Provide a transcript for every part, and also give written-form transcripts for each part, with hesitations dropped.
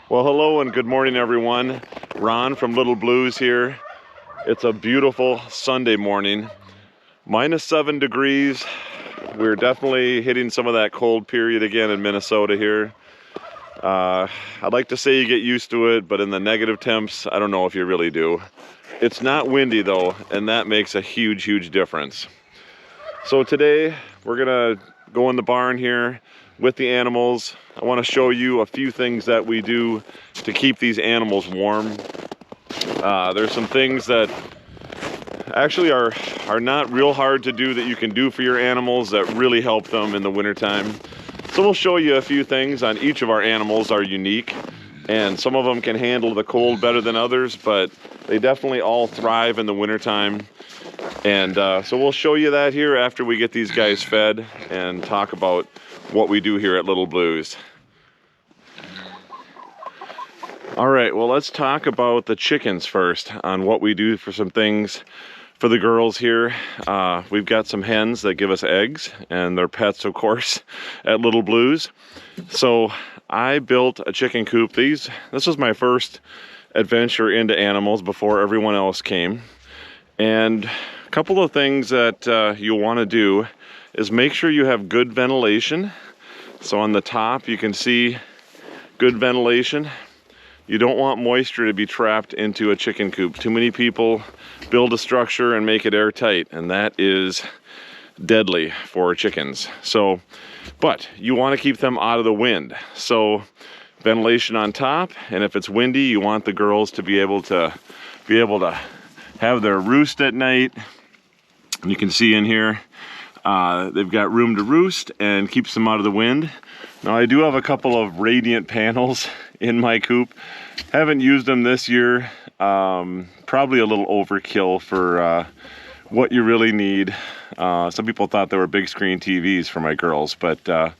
Well, hello and good morning, everyone. Ron from Little Blues here. It's a beautiful Sunday morning. -7 degrees. We're definitely hitting some of that cold period again in Minnesota here. I'd like to say you get used to it, but in the negative temps, I don't know if you really do. It's not windy though, and that makes a huge, huge difference. So today we're gonna go in the barn here with the animals. I want to show you a few things that we do to keep these animals warm. There's some things that actually are not real hard to do that you can do for your animals that really help them in the wintertime. So we'll show you a few things on each of our animals are unique, and some of them can handle the cold better than others, but they definitely all thrive in the wintertime. And so we'll show you that here after we get these guys fed and talk about what we do here at Little Blues. All right, well, let's talk about the chickens first on what we do for some things for the girls here. We've got some hens that give us eggs, and they're pets, of course, at Little Blues. So I built a chicken coop. This was my first adventure into animals before everyone else came. And a couple of things that you'll want to do is make sure you have good ventilation. So on the top you can see good ventilation. You don't want moisture to be trapped into a chicken coop. Too many people build a structure and make it airtight, and that is deadly for chickens. So, but you want to keep them out of the wind. So ventilation on top, and if it's windy, you want the girls to be able to have their roost at night. And you can see in here, they've got room to roost and keeps them out of the wind. Now I do have a couple of radiant panels in my coop. Haven't used them this year. Probably a little overkill for what you really need. Some people thought they were big screen TVs for my girls, but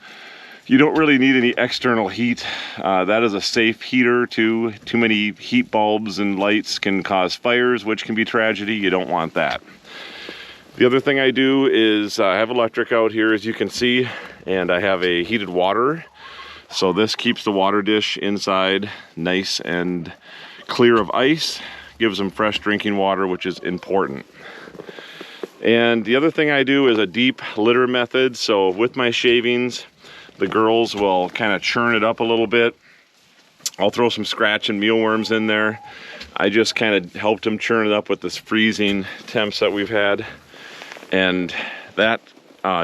you don't really need any external heat. That is a safe heater too. Too many heat bulbs and lights can cause fires, which can be tragedy. You don't want that. The other thing I do is I have electric out here, as you can see, and I have a heated water. So this keeps the water dish inside nice and clear of ice, gives them fresh drinking water, which is important. And the other thing I do is a deep litter method. So with my shavings, the girls will kind of churn it up a little bit. I'll throw some scratch and mealworms in there. I just kind of helped them churn it up with this freezing temps that we've had. And that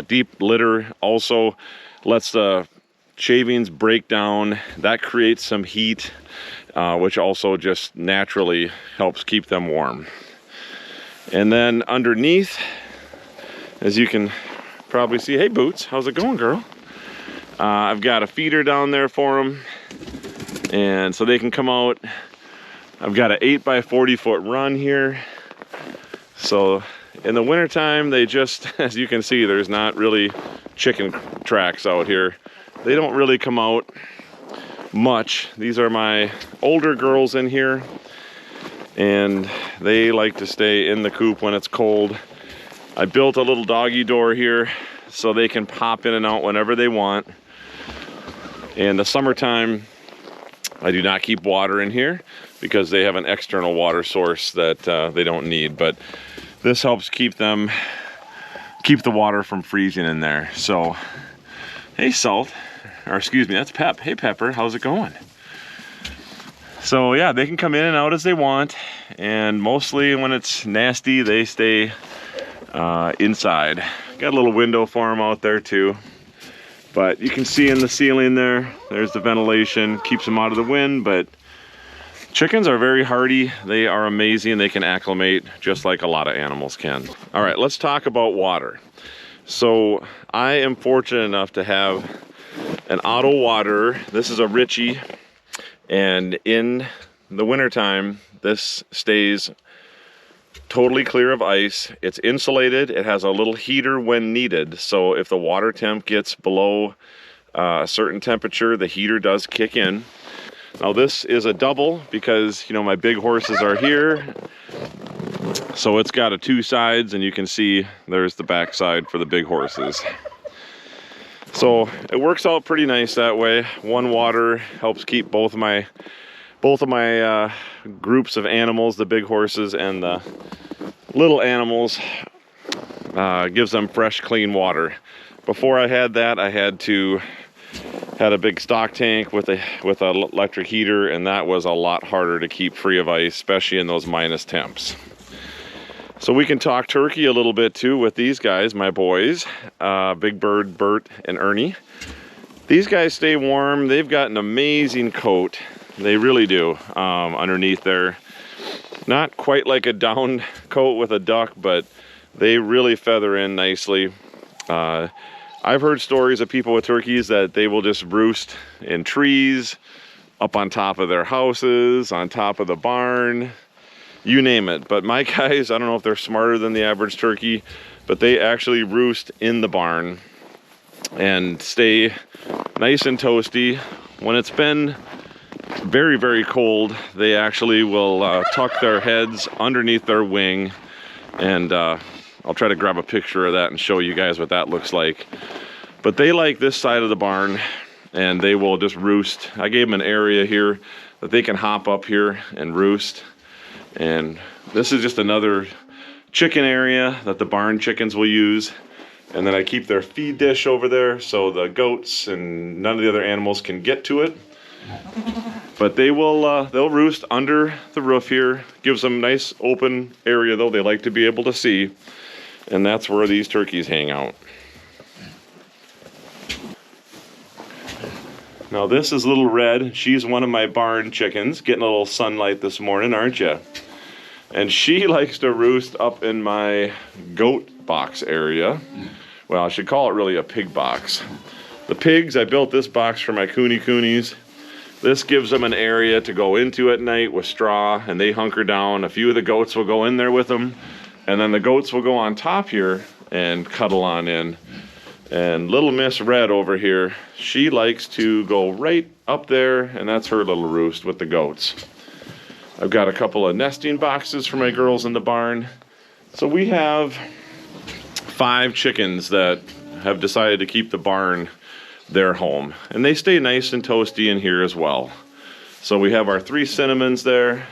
deep litter also lets the shavings break down. That creates some heat, which also just naturally helps keep them warm. And then underneath, as you can probably see, hey Boots, how's it going, girl? I've got a feeder down there for them, and so they can come out. I've got an 8x40 foot run here. So in the wintertime, they just, as you can see, there's not really chicken tracks out here. They don't really come out much. These are my older girls in here, and they like to stay in the coop when it's cold. I built a little doggy door here so they can pop in and out whenever they want. In the summertime, I do not keep water in here because they have an external water source that they don't need, but this helps keep the water from freezing in there. So, hey Salt, or excuse me, that's Pep. Hey Pepper, how's it going? So yeah, they can come in and out as they want, and mostly when it's nasty, they stay inside. Got a little window for them out there too. But you can see in the ceiling there's the ventilation, keeps them out of the wind, but chickens are very hardy. They are amazing. They can acclimate just like a lot of animals can. All right, let's talk about water. So I am fortunate enough to have an auto waterer. This is a Ritchie, and in the wintertime, this stays totally clear of ice. It's insulated. It has a little heater when needed. So if the water temp gets below a certain temperature, the heater does kick in. Now this is a double because, you know, my big horses are here. So it's got two sides, and you can see there's the back side for the big horses. So it works out pretty nice that way. One water helps keep both of my groups of animals, the big horses and the little animals, gives them fresh, clean water. Before I had that, I had a big stock tank with an electric heater, and that was a lot harder to keep free of ice, especially in those minus temps. So we can talk turkey a little bit too with these guys, my boys, Big Bird, Bert, and Ernie. These guys stay warm. They've got an amazing coat. They really do, underneath there. Not quite like a down coat with a duck, but they really feather in nicely. I've heard stories of people with turkeys that they will just roost in trees, up on top of their houses, on top of the barn, you name it. But my guys, I don't know if they're smarter than the average turkey, but they actually roost in the barn and stay nice and toasty. When it's been very, very cold, they actually will tuck their heads underneath their wing, and I'll try to grab a picture of that and show you guys what that looks like. But they like this side of the barn, and they will just roost. I gave them an area here that they can hop up here and roost. And this is just another chicken area that the barn chickens will use. And then I keep their feed dish over there so the goats and none of the other animals can get to it. But they will, they'll roost under the roof here. Gives them a nice open area though. They like to be able to see. And that's where these turkeys hang out. Now this is Little Red. She's one of my barn chickens. Getting a little sunlight this morning, aren't you? And she likes to roost up in my goat box area. Well, I should call it really a pig box. The pigs, I built this box for my kunekunes. This gives them an area to go into at night with straw, and they hunker down. A few of the goats will go in there with them, and then the goats will go on top here and cuddle on in. And little Miss Red over here, she likes to go right up there, and that's her little roost with the goats. I've got a couple of nesting boxes for my girls in the barn. So we have 5 chickens that have decided to keep the barn their home. And they stay nice and toasty in here as well. So we have our 3 cinnamons there.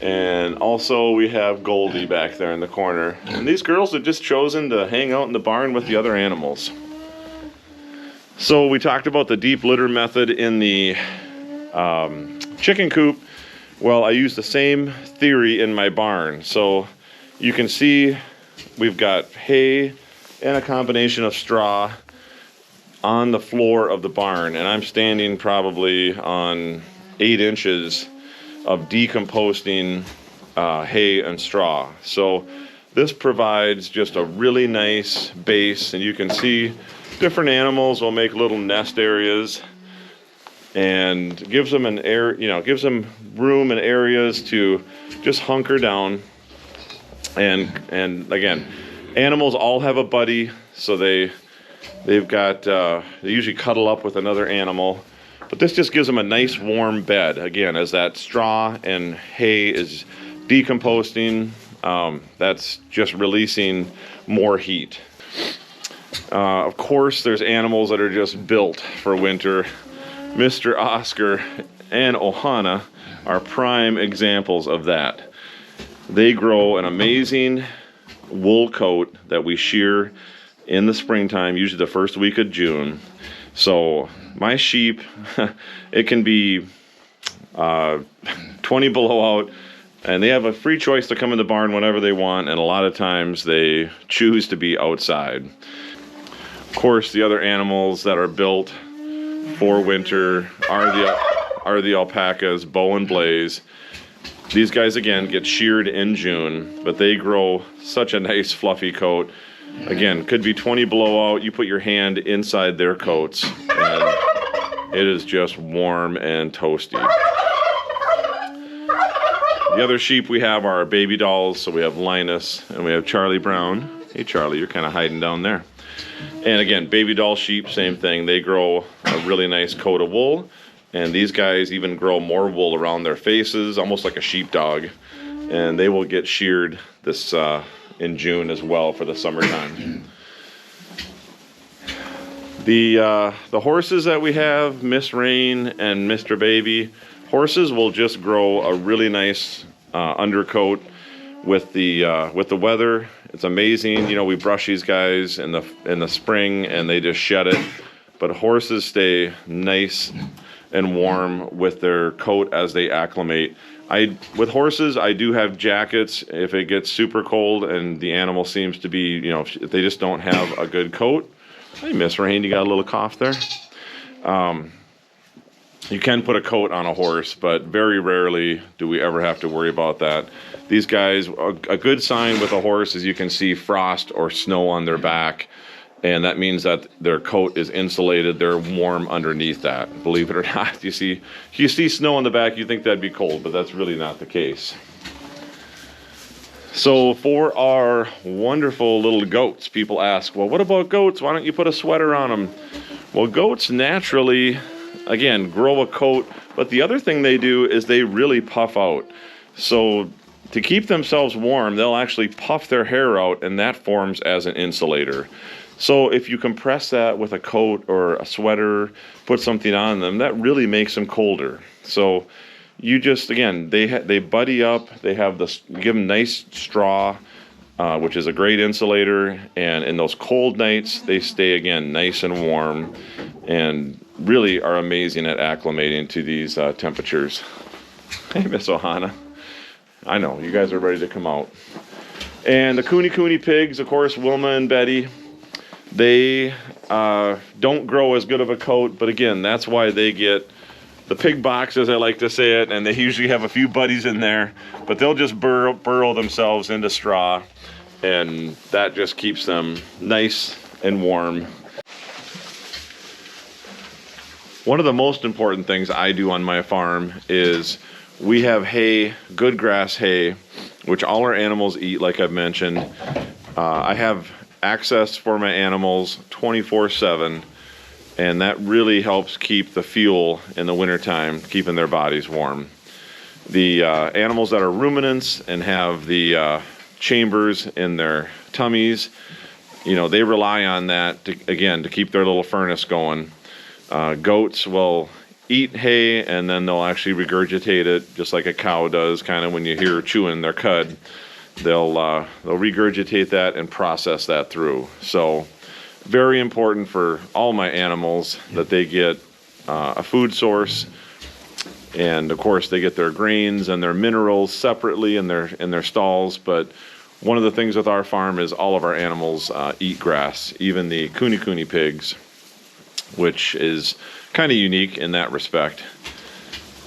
And also we have Goldie back there in the corner. And these girls have just chosen to hang out in the barn with the other animals. So we talked about the deep litter method in the chicken coop. Well, I use the same theory in my barn. So you can see we've got hay and a combination of straw on the floor of the barn. And I'm standing probably on 8 inches of decomposing hay and straw. So this provides just a really nice base, and you can see different animals will make little nest areas, and gives them an air, gives them room and areas to just hunker down. And again, animals all have a buddy, so they've got they usually cuddle up with another animal. But this just gives them a nice warm bed, again, as that straw and hay is decomposing. That's just releasing more heat. Of course, there's animals that are just built for winter. Mr. Oscar and Ohana are prime examples of that. They grow an amazing wool coat that we shear in the springtime, usually the first week of June. So my sheep, it can be 20 below out, and they have a free choice to come in the barn whenever they want, and a lot of times they choose to be outside. Of course, the other animals that are built for winter are the alpacas, Bo and Blaze. These guys, again, get sheared in June, but they grow such a nice fluffy coat. Again, could be 20 below out. You put your hand inside their coats, and it is just warm and toasty. The other sheep we have are our baby dolls. So we have Linus and we have Charlie Brown. Hey, Charlie, you're kind of hiding down there. And again, baby doll sheep, same thing. They grow a really nice coat of wool. And these guys even grow more wool around their faces, almost like a sheepdog. And they will get sheared this in June as well for the summertime. The horses that we have, Miss Rain and Mr. Baby, horses will just grow a really nice undercoat with the weather. It's amazing. You know, we brush these guys in the spring and they just shed it. But horses stay nice and warm with their coat as they acclimate. With horses, I do have jackets if it gets super cold and the animal seems to be, you know, if they just don't have a good coat. Hey, Miss Rain, you got a little cough there? You can put a coat on a horse, but very rarely do we ever have to worry about that. These guys, a good sign with a horse is you can see frost or snow on their back, and that means that their coat is insulated. They're warm underneath that, believe it or not. You see snow on the back, you think that'd be cold, but that's really not the case. So for our wonderful little goats, people ask, well, what about goats? Why don't you put a sweater on them? Well, goats naturally, again, grow a coat, but the other thing they do is they really puff out. So to keep themselves warm, they'll actually puff their hair out, and that forms as an insulator. So if you compress that with a coat or a sweater, put something on them, that really makes them colder. So you just, again, they buddy up, they have this, give them nice straw, which is a great insulator, and in those cold nights, they stay, again, nice and warm, and really are amazing at acclimating to these temperatures. Hey, Miss Ohana. I know, you guys are ready to come out. And the kunekune pigs, of course, Wilma and Betty, they don't grow as good of a coat, but again, that's why they get the pig box, as I like to say it, and they usually have a few buddies in there, but they'll just burrow themselves into straw, and that just keeps them nice and warm. One of the most important things I do on my farm is we have hay, good grass hay, which all our animals eat, like I've mentioned. I have access for my animals 24/7. And that really helps keep the fuel in the wintertime, keeping their bodies warm. The animals that are ruminants and have the chambers in their tummies, you know, they rely on that, to keep their little furnace going. Goats will eat hay and then they'll actually regurgitate it, just like a cow does, kind of when you hear chewing their cud. They'll regurgitate that and process that through. So very important for all my animals that they get a food source, and of course they get their grains and their minerals separately in their stalls. But one of the things with our farm is all of our animals eat grass, even the kunekune pigs, which is kind of unique in that respect.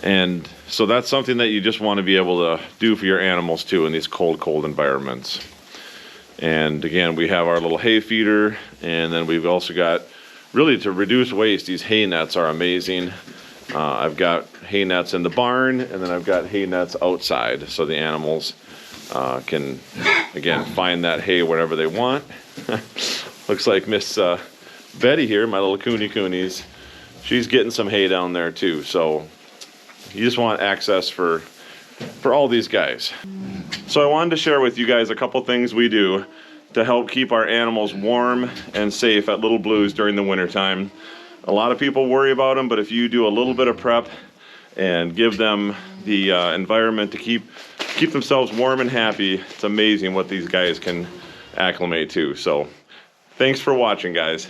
And so that's something that you just want to be able to do for your animals too in these cold environments. And again, we have our little hay feeder, and then we've also got, really to reduce waste, these hay nets are amazing. I've got hay nets in the barn, and then I've got hay nets outside, so the animals can, again, find that hay wherever they want. Looks like Miss Betty here, my little kunekunes, she's getting some hay down there too. So you just want access for all these guys. So I wanted to share with you guys a couple things we do to help keep our animals warm and safe at Little Blues during the wintertime. A lot of people worry about them, but if you do a little bit of prep and give them the environment to keep themselves warm and happy, it's amazing what these guys can acclimate to. So thanks for watching, guys.